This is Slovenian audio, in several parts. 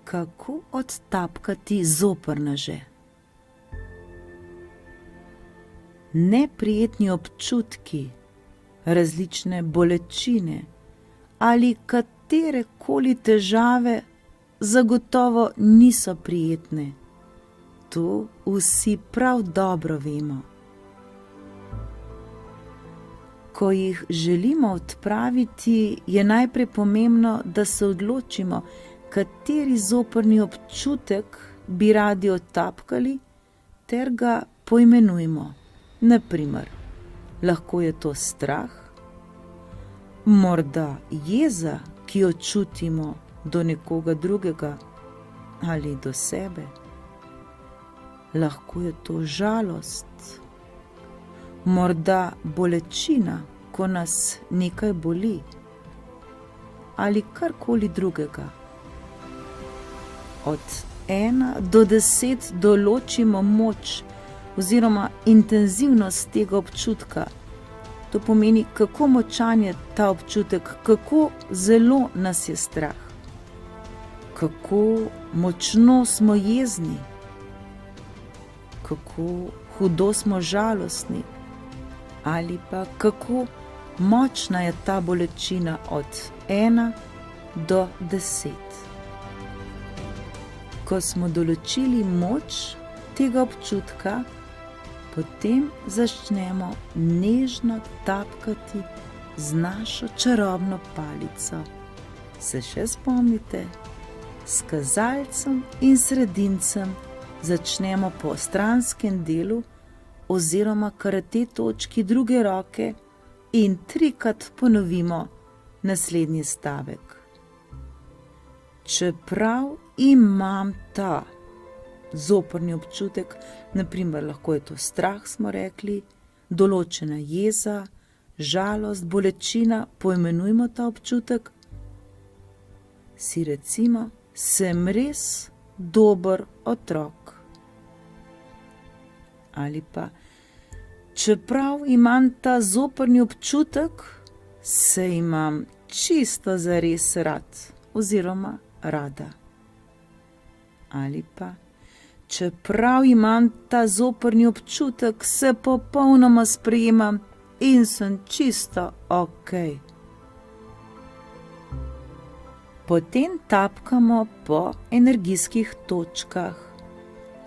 Kako odtapkati zoprneže? Neprijetni občutki, različne bolečine ali katerekoli težave zagotovo niso prijetne. To vsi prav dobro vemo. Ko jih želimo odpraviti, je najprej pomembno, da se odločimo, kateri zoprni občutek bi radi odtapkali, ter ga poimenujmo. Na primer, lahko je to strah, morda jeza, ki jo čutimo do nekoga drugega ali do sebe. Lahko je to žalost, morda bolečina, ko nas nekaj boli, ali karkoli drugega. Od 1 do 10 določimo moč oziroma intenzivnost tega občutka. To pomeni, kako močan je ta občutek, kako zelo nas je strah, kako močno smo jezni, kako hudo smo žalostni, ali pa kako močna je ta bolečina od 1 do 10. Ko smo določili moč tega občutka, potem začnemo nežno tapkati z našo čarobno palico. Se še spomnite? S kazalcem in sredincem začnemo po stranskem delu oziroma kar tej točki druge roke in 3-krat ponovimo naslednji stavek. Čeprav imam ta zoprni občutek, naprimer lahko je to strah, smo rekli, določena jeza, žalost, bolečina, poimenujmo ta občutek, si recimo, sem res dober otrok. Ali pa, čeprav imam ta zoprni občutek, se imam čisto zares rad oziroma rada. Ali pa, čeprav imam ta zoprni občutek, se popolnoma sprejemam in sem čisto okej. Potem tapkamo po energijskih točkah.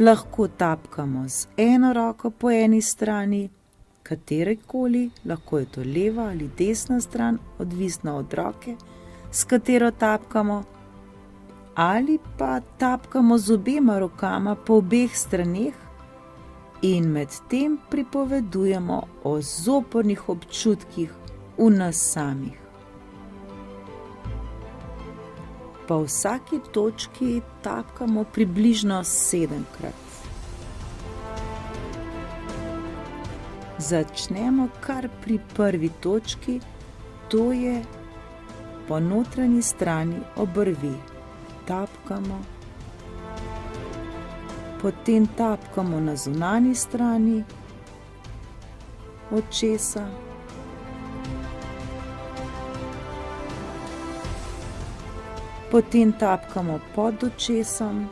Lahko tapkamo z eno roko po eni strani, katerekoli, lahko je to leva ali desna stran, odvisno od roke, s katero tapkamo, ali pa tapkamo z obema rokama po obeh straneh in med tem pripovedujemo o zoprnih občutkih v nas samih. Po vsaki točki tapkamo približno 7-krat. Začnemo kar pri prvi točki, to je po notranji strani obrvi. Tapkamo, potem tapkamo na zunanji strani očesa, potem tapkamo pod očesom,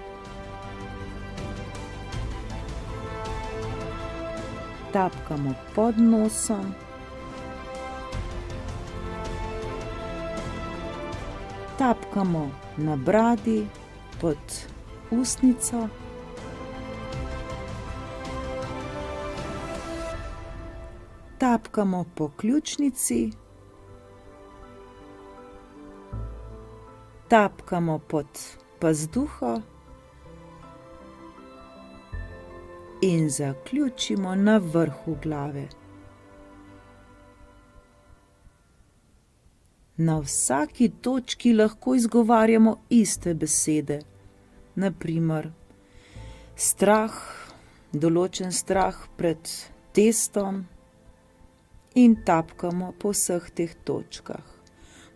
tapkamo pod nosom, tapkamo na bradi, pod ustnico, tapkamo po ključnici, tapkamo pod pazduho in zaključimo na vrhu glave. Na vsaki točki lahko izgovarjamo iste besede, na primer strah, določen strah pred testom in tapkamo po vseh teh točkah.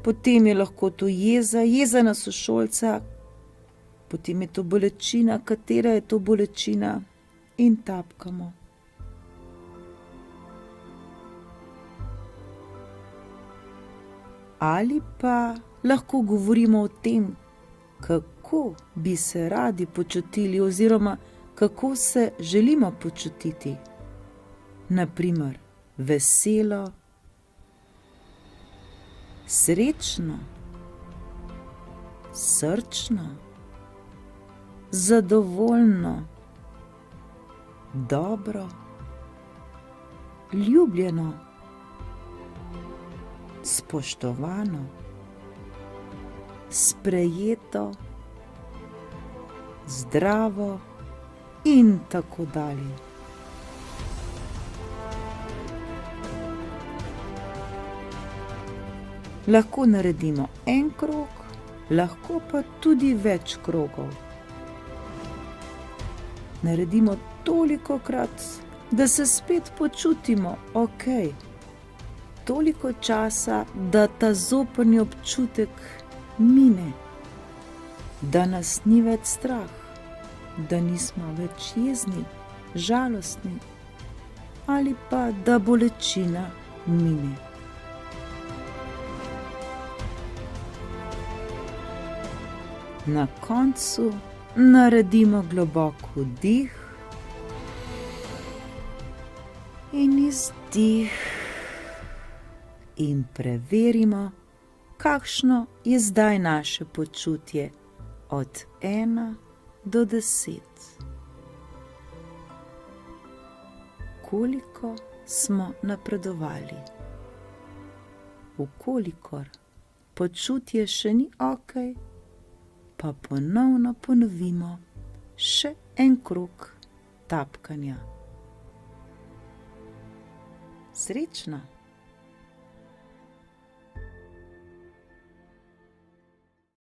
Potem je lahko to jeza na sošolca, potem je to bolečina, katera je to bolečina in tapkamo. Ali pa lahko govorimo o tem, kako kako bi se radi počutili oziroma kako se želimo počutiti. Na primer, veselo, srečno, srčno, zadovoljno, dobro, ljubljeno, spoštovano, sprejeto, zdravo in tako dalje. Lahko naredimo en krog, lahko pa tudi več krogov. Naredimo tolikokrat, da se spet počutimo ok. Toliko časa, da ta zoprni občutek mine, da nas ni več strah, da nismo več jezni, žalostni ali pa da bolečina mine. Na koncu naredimo globok vdih in izdih in preverimo, kakšno je zdaj naše počutje od 1 do 10. Koliko smo napredovali? V kolikor počutje še ni ok, pa ponovno ponovimo še en krog tapkanja. Srečno!